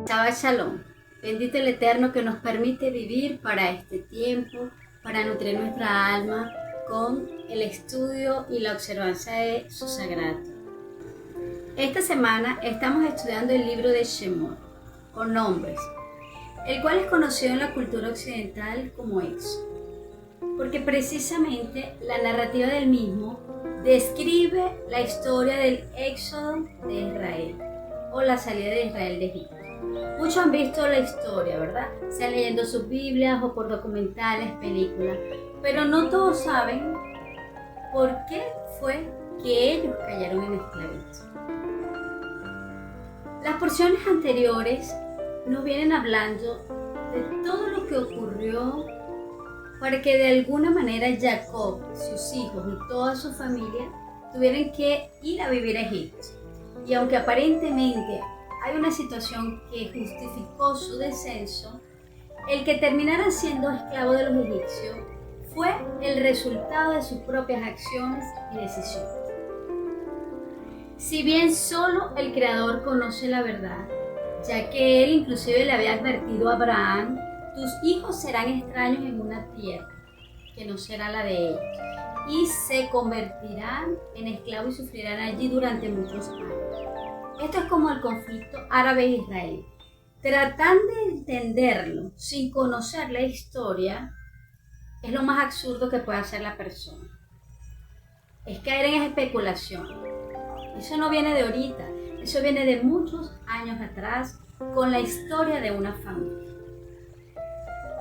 Shabbat Shalom. Bendito el Eterno que nos permite vivir para este tiempo, para nutrir nuestra alma con el estudio y la observancia de su sagrado. Esta semana estamos estudiando el libro de Shemot, con nombres, el cual es conocido en la cultura occidental como Éxodo, porque precisamente la narrativa del mismo describe la historia del éxodo de Israel o la salida de Israel de Egipto. Muchos han visto la historia, ¿verdad? Sean leyendo sus Biblias o por documentales, películas, pero no todos saben por qué fue que ellos cayeron en esclavitud. Las porciones anteriores nos vienen hablando de todo lo que ocurrió para que de alguna manera Jacob, sus hijos y toda su familia tuvieran que ir a vivir a Egipto. Y aunque aparentemente hay una situación que justificó su descenso, el que terminaran siendo esclavos de los egipcios fue el resultado de sus propias acciones y decisiones. Si bien solo el Creador conoce la verdad, ya que él inclusive le había advertido a Abraham: tus hijos serán extraños en una tierra que no será la de ellos, y se convertirán en esclavos y sufrirán allí durante muchos años. Esto es como el conflicto árabe-israelí. Tratar de entenderlo sin conocer la historia es lo más absurdo que puede hacer la persona. Es caer en especulación. Eso no viene de ahorita, eso viene de muchos años atrás con la historia de una familia.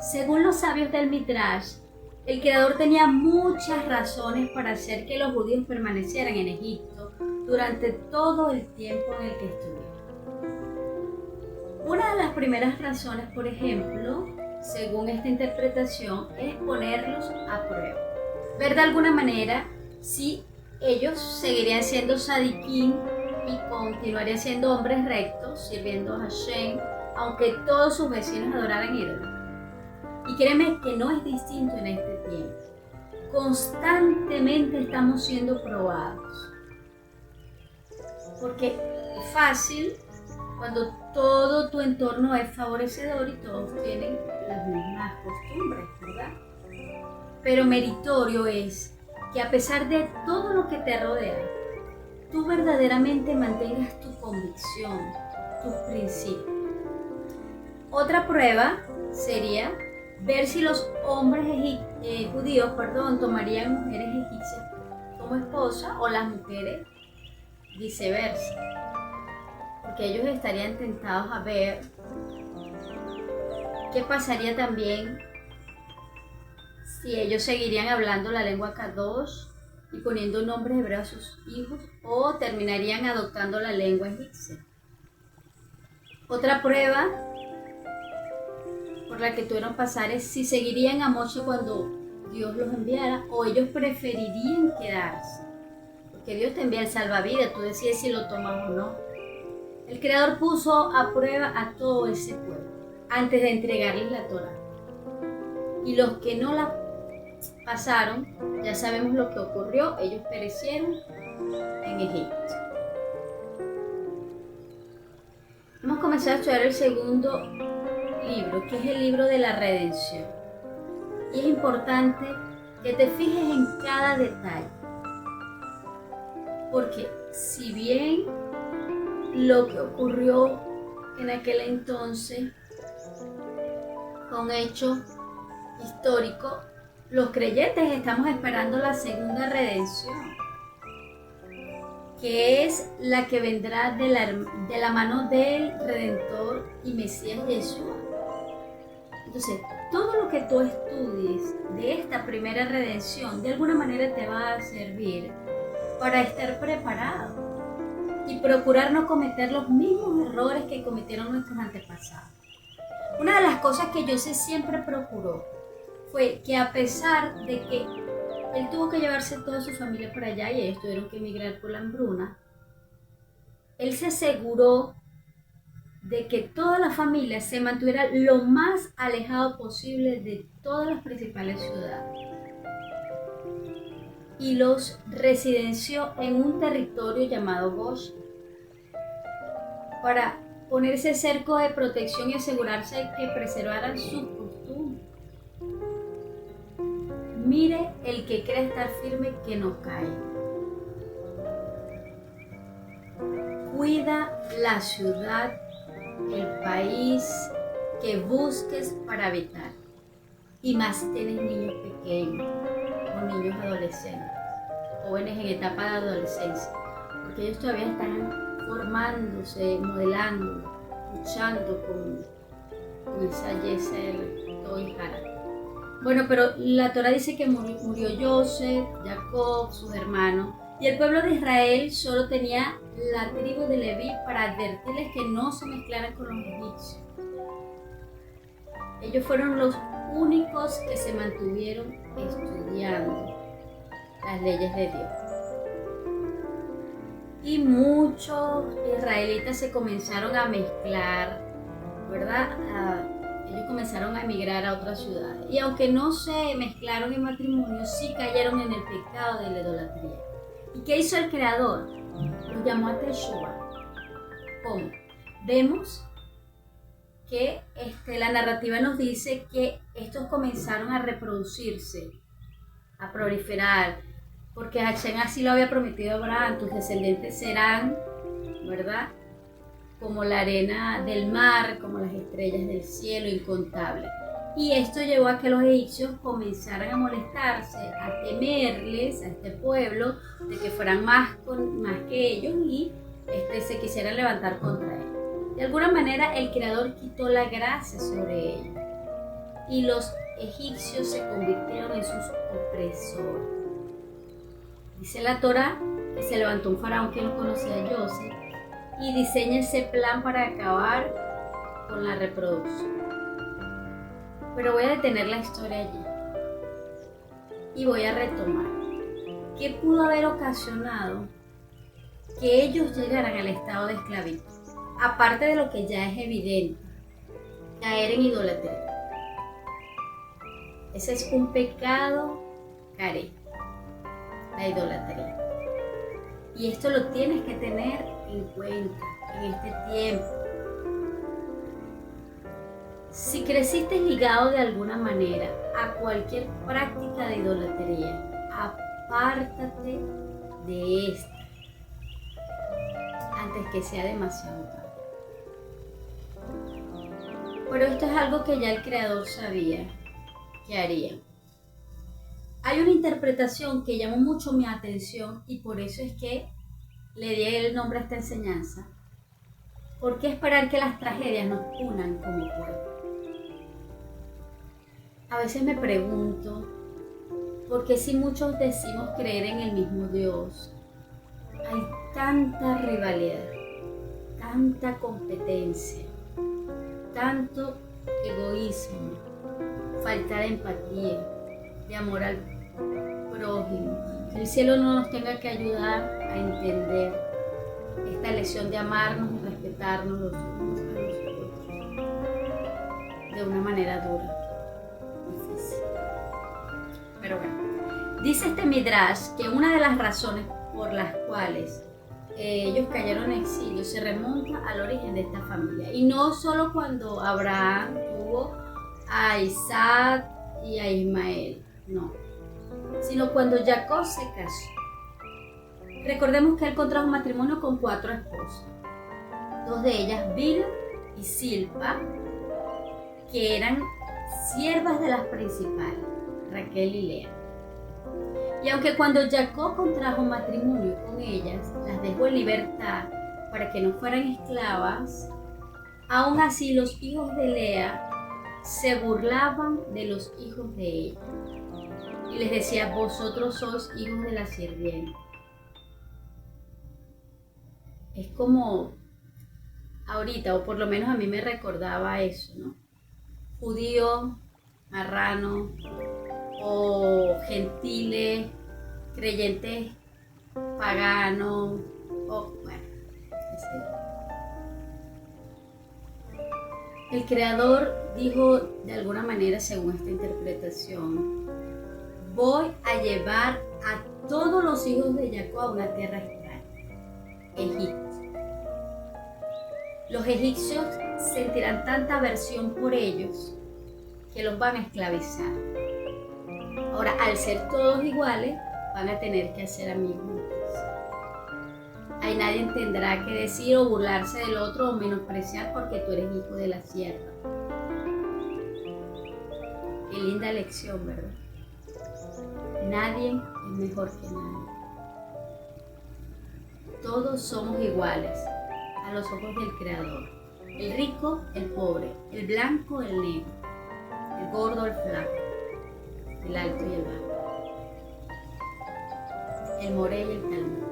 Según los sabios del Midrash, el Creador tenía muchas razones para hacer que los judíos permanecieran en Egipto durante todo el tiempo en el que estuvieron. Una de las primeras razones, por ejemplo, según esta interpretación, es ponerlos a prueba. Ver de alguna manera si ellos seguirían siendo sadiquín y continuarían siendo hombres rectos, sirviendo a Hashem, aunque todos sus vecinos adoraran ídolos. Y créeme que no es distinto en este tiempo. Constantemente estamos siendo probados. Porque es fácil cuando todo tu entorno es favorecedor y todos tienen las mismas costumbres, ¿verdad? Pero meritorio es que a pesar de todo lo que te rodea, tú verdaderamente mantengas tu convicción, tus principios. Otra prueba sería ver si los hombres judíos tomarían mujeres egipcias como esposa o las mujeres viceversa, porque ellos estarían tentados a ver qué pasaría también si ellos seguirían hablando la lengua Kadosh y poniendo nombres hebreos a sus hijos, o terminarían adoptando la lengua egipcia. Otra prueba por la que tuvieron pasar es si seguirían a Moshe cuando Dios los enviara, o ellos preferirían quedarse. Porque Dios te envía el salvavidas, tú decides si lo tomas o no. El Creador puso a prueba a todo ese pueblo antes de entregarles la Torá. Y los que no la pasaron, ya sabemos lo que ocurrió, ellos perecieron en Egipto. Hemos comenzado a estudiar el segundo libro, que es el libro de la redención. Y es importante que te fijes en cada detalle. Porque si bien lo que ocurrió en aquel entonces fue un hecho histórico, los creyentes estamos esperando la segunda redención, que es la que vendrá de la mano del Redentor y Mesías Yeshua. Entonces, todo lo que tú estudies de esta primera redención, de alguna manera te va a servir para estar preparado y procurar no cometer los mismos errores que cometieron nuestros antepasados. Una de las cosas que José siempre procuró fue que, a pesar de que él tuvo que llevarse toda su familia para allá y ellos tuvieron que emigrar por la hambruna, él se aseguró de que toda la familia se mantuviera lo más alejado posible de todas las principales ciudades, y los residenció en un territorio llamado Goshen para ponerse cerco de protección y asegurarse de que preservaran sus costumbres. Mire el que cree estar firme que no cae. Cuida la ciudad, el país que busques para habitar. Y más si tienes niños pequeños o niños adolescentes, jóvenes en etapa de adolescencia, porque ellos todavía están formándose, modelando, luchando con esa Yesel, Toy Hara. Bueno, pero la Torá dice que murió Joseph, Jacob, sus hermanos, y el pueblo de Israel solo tenía la tribu de Leví para advertirles que no se mezclaran con los egipcios. Ellos fueron los únicos que se mantuvieron estudiando las leyes de Dios. Y muchos israelitas se comenzaron a mezclar, ¿verdad? Ellos comenzaron a emigrar a otras ciudades. Y aunque no se mezclaron en matrimonio, sí cayeron en el pecado de la idolatría. ¿Y qué hizo el Creador? Los llamó a Teshuvah. ¿Cómo? Vemos que la narrativa nos dice que estos comenzaron a reproducirse, a proliferar, porque Hashem así lo había prometido a Abraham: tus descendientes serán, ¿verdad?, como la arena del mar, como las estrellas del cielo, incontables. Y esto llevó a que los egipcios comenzaran a molestarse, a temerles a este pueblo, de que fueran más que ellos y se quisieran levantar contra él. De alguna manera el Creador quitó la gracia sobre ellos y los egipcios se convirtieron en sus opresores. Dice la Torá que se levantó un faraón que no conocía a Joseph y diseña ese plan para acabar con la reproducción. Pero voy a detener la historia allí y voy a retomar. ¿Qué pudo haber ocasionado que ellos llegaran al estado de esclavitud? Aparte de lo que ya es evidente, caer en idolatría. Ese es un pecado caré, la idolatría. Y esto lo tienes que tener en cuenta en este tiempo. Si creciste ligado de alguna manera a cualquier práctica de idolatría, apártate de esta antes que sea demasiado tarde. Pero esto es algo que ya el Creador sabía que haría. Hay una interpretación que llamó mucho mi atención y por eso es que le di el nombre a esta enseñanza. ¿Por qué esperar que las tragedias nos unan como pueblo? A veces me pregunto, ¿por qué si muchos decimos creer en el mismo Dios, hay tanta rivalidad, tanta competencia, tanto egoísmo, falta de empatía, de amor al prójimo? Que el cielo no nos tenga que ayudar a entender esta lección de amarnos y respetarnos los unos a los otros de una manera dura, difícil. Pero bueno, dice este Midrash que una de las razones por las cuales ellos cayeron en exilio se remonta al origen de esta familia. Y no solo cuando Abraham tuvo a Isaac y a Ismael, no, sino cuando Jacob se casó. Recordemos que él contrajo matrimonio con 4 esposas, 2 de ellas, Bilha y Silpa, que eran siervas de las principales, Raquel y Lea. Y aunque cuando Jacob contrajo matrimonio con ellas, las dejó en libertad para que no fueran esclavas, aún así los hijos de Lea se burlaban de los hijos de ella y les decía: vosotros sois hijos de la sirvienta. Es como ahorita, o por lo menos a mí me recordaba eso, ¿no? Judío, marrano, o gentiles, creyentes paganos, o bueno, el Creador dijo de alguna manera, según esta interpretación: voy a llevar a todos los hijos de Jacob a una tierra extraña, Egipto. Los egipcios sentirán tanta aversión por ellos que los van a esclavizar. Ahora, al ser todos iguales, van a tener que hacer amigos. Ahí nadie tendrá que decir o burlarse del otro o menospreciar porque tú eres hijo de la sierva. Qué linda lección, ¿verdad? Nadie es mejor que nadie. Todos somos iguales a los ojos del Creador. El rico, el pobre, el blanco, el negro, el gordo, el flaco, el alto y el bajo, el moré y el calmo.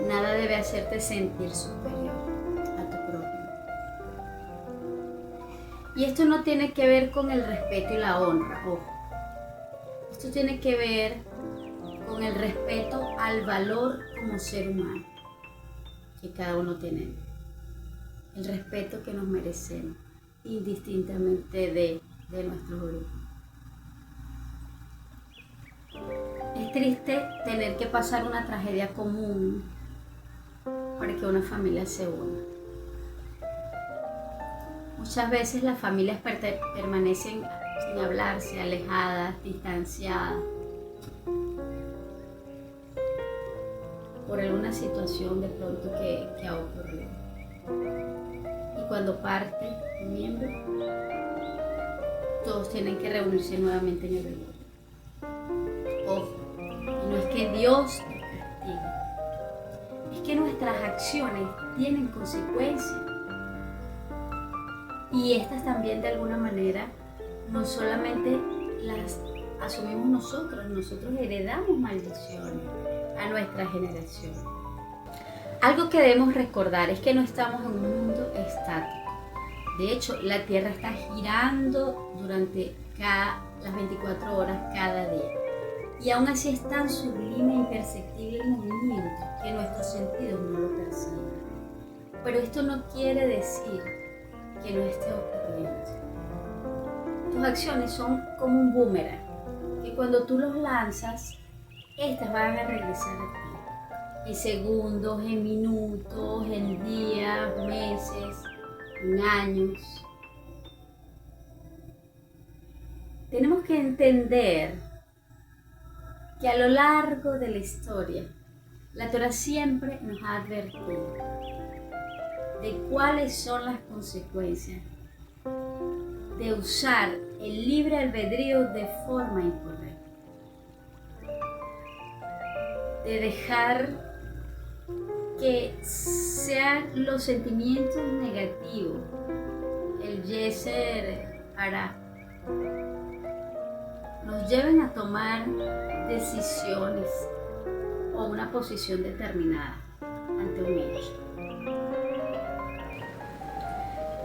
Nada debe hacerte sentir superior a tu prójimo. Y esto no tiene que ver con el respeto y la honra, ojo. Esto tiene que ver con el respeto al valor como ser humano que cada uno tiene. El respeto que nos merecemos, indistintamente de nuestros orígenes. Es triste tener que pasar una tragedia común para que una familia se una. Muchas veces las familias permanecen sin hablarse, alejadas, distanciadas, por alguna situación de pronto que ha ocurrido. Y cuando parte un miembro, todos tienen que reunirse nuevamente en el velorio. Ojo, y no es que Dios te castigue, es que nuestras acciones tienen consecuencias. Y estas también de alguna manera no solamente las asumimos nosotros heredamos maldiciones a nuestra generación. Algo que debemos recordar es que no estamos en un mundo estático. De hecho, la Tierra está girando durante las 24 horas cada día. Y aún así es tan sublime e imperceptible el movimiento que nuestros sentidos no lo perciben. Pero esto no quiere decir que no esté ocurriendo. Tus acciones son como un boomerang, que cuando tú los lanzas, estas van a regresar a ti. En segundos, en minutos, en días, meses, en años. Tenemos que entender que a lo largo de la historia, la Torá siempre nos ha advertido de cuáles son las consecuencias de usar el libre albedrío de forma incorrecta, de dejar que sean los sentimientos negativos, el yeser hará, nos lleven a tomar decisiones o una posición determinada ante un hecho.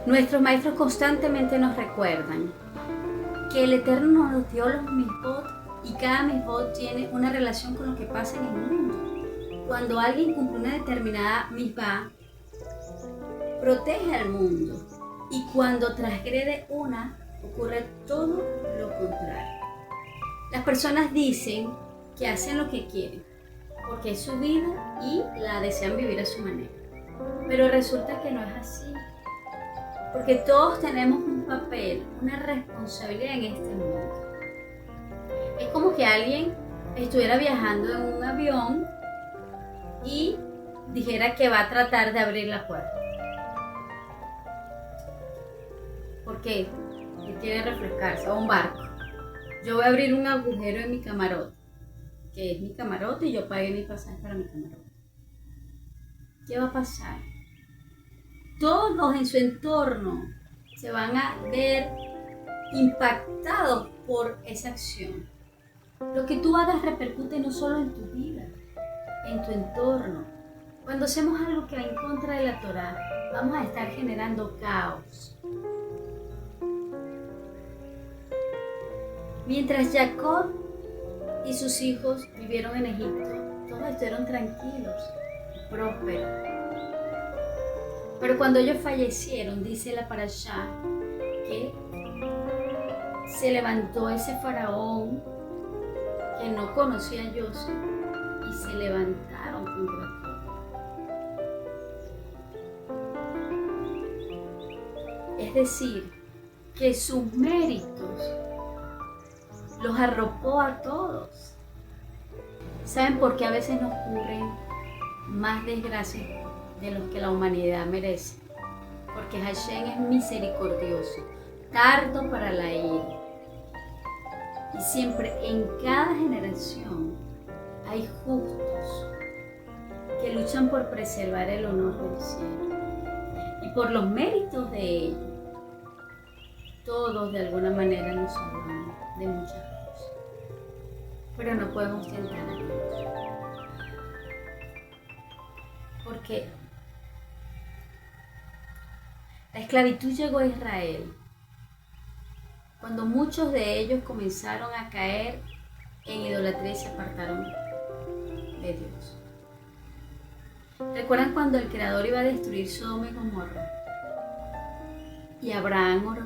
Nuestros maestros constantemente nos recuerdan que el Eterno nos dio los misbot y cada misbot tiene una relación con lo que pasa en el mundo. Cuando alguien cumple una determinada misbah, protege al mundo, y cuando transgrede una, ocurre todo lo contrario. Las personas dicen que hacen lo que quieren, porque es su vida y la desean vivir a su manera. Pero resulta que no es así. Porque todos tenemos un papel, una responsabilidad en este mundo. Es como que alguien estuviera viajando en un avión y dijera que va a tratar de abrir la puerta. ¿Por qué? Él quiere refrescarse, o un barco. Yo voy a abrir un agujero en mi camarote, que es mi camarote, y yo pagué mi pasaje para mi camarote. ¿Qué va a pasar? Todos en su entorno se van a ver impactados por esa acción. Lo que tú hagas repercute no solo en tu vida, en tu entorno. Cuando hacemos algo que va en contra de la Torá, vamos a estar generando caos. Mientras Jacob y sus hijos vivieron en Egipto, todos estuvieron tranquilos y prósperos. Pero cuando ellos fallecieron, dice la parashá, que se levantó ese faraón que no conocía a José y se levantaron contra él. decir, que sus méritos los arropó a todos. ¿Saben por qué a veces nos ocurren más desgracias de los que la humanidad merece? Porque Hashem es misericordioso, tardo para la ira. Y siempre en cada generación hay justos que luchan por preservar el honor del cielo. Y por los méritos de ellos, todos de alguna manera nos salvamos de muchas cosas. Pero no podemos tentar a Dios. Porque la esclavitud llegó a Israel cuando muchos de ellos comenzaron a caer en idolatría y se apartaron de Dios. ¿Recuerdan cuando el Creador iba a destruir Sodoma y Gomorra? Y Abraham oró: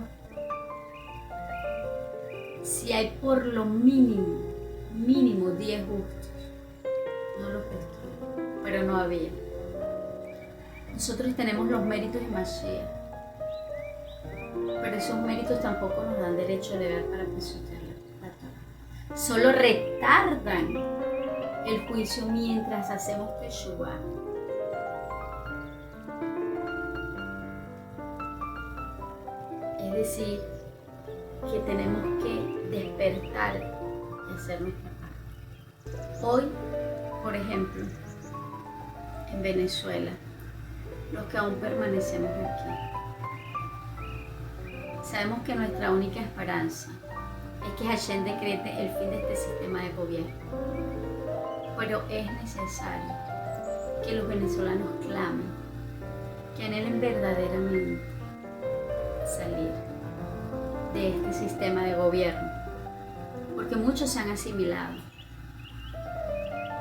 si hay por lo mínimo 10 justos, no los destruyo, pero no había. Nosotros tenemos los méritos de Mashiach, pero esos méritos tampoco nos dan derecho de deber para pisotear la Torah. Solo retardan el juicio mientras hacemos Teshuvah. Es decir, que tenemos que despertar y hacer nuestra parte. Hoy, por ejemplo, en Venezuela, los que aún permanecemos aquí, sabemos que nuestra única esperanza es que Hashem decrete el fin de este sistema de gobierno. Pero es necesario que los venezolanos clamen, que anhelen verdaderamente salir de este sistema de gobierno, porque muchos se han asimilado,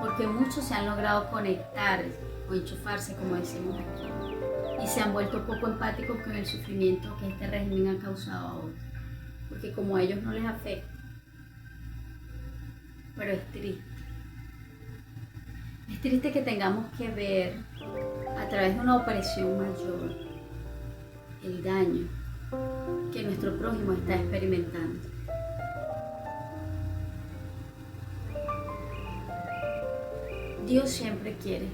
porque muchos se han logrado conectar o enchufarse, como decimos aquí, y se han vuelto poco empáticos con el sufrimiento que este régimen ha causado a otros, porque como a ellos no les afecta. Pero es triste que tengamos que ver a través de una opresión mayor el daño que nuestro prójimo está experimentando. Dios siempre quiere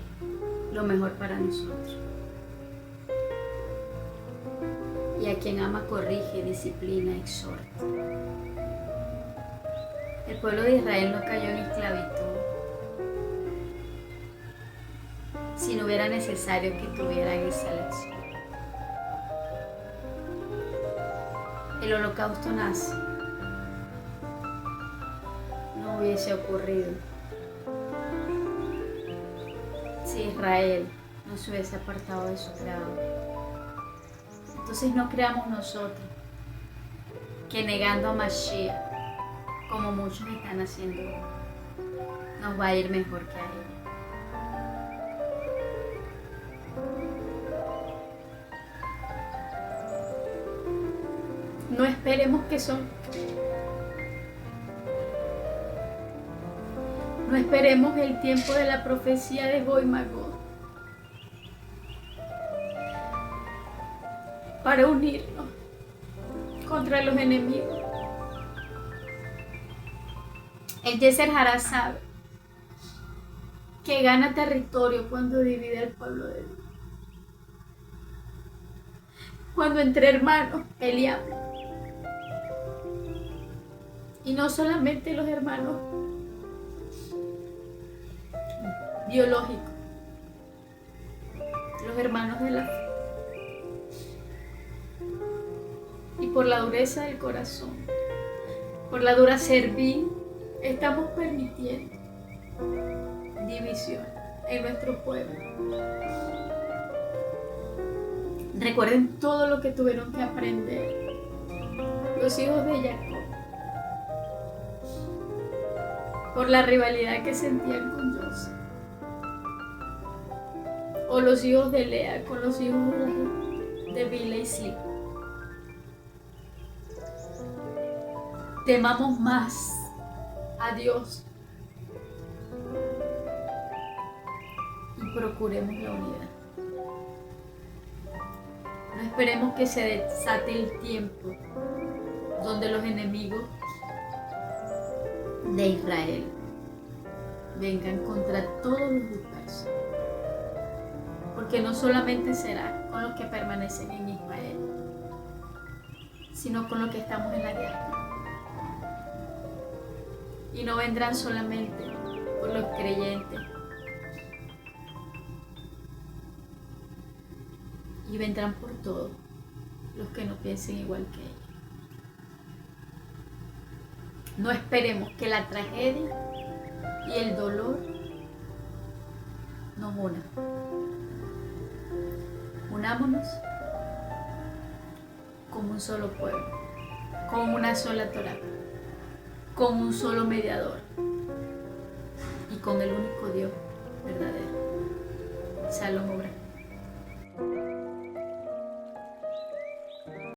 lo mejor para nosotros. Y a quien ama corrige, disciplina, exhorta. El pueblo de Israel no cayó en esclavitud si no hubiera necesario que tuvieran esa lección. El holocausto nazi no hubiese ocurrido si Israel no se hubiese apartado de su creador. Entonces no creamos nosotros que negando a Mashiach, como muchos están haciendo, nos va a ir mejor que a él. No esperemos no esperemos el tiempo de la profecía de Gog y Magog para unirnos contra los enemigos. El Yetzer Hará sabe que gana territorio cuando divide al pueblo de Dios. Cuando entre hermanos peleamos. Y no solamente los hermanos biológicos, los hermanos de la fe. Y por la dureza del corazón, por la dura cerviz, estamos permitiendo división en nuestro pueblo. Recuerden todo lo que tuvieron que aprender los hijos de Jacob por la rivalidad que sentían con José, o los hijos de Lea con los hijos de Bila y Silpa. Temamos más a Dios y procuremos la unidad. No esperemos que se desate el tiempo donde los enemigos de Israel vengan contra todos los dispersos. Porque no solamente será con los que permanecen en Israel, sino con los que estamos en la diáspora. Y no vendrán solamente por los creyentes, y vendrán por todos los que no piensen igual que ellos. No esperemos que la tragedia y el dolor nos unan. Unámonos como un solo pueblo, con una sola Torá, con un solo mediador y con el único Dios verdadero. Shalom Obrah.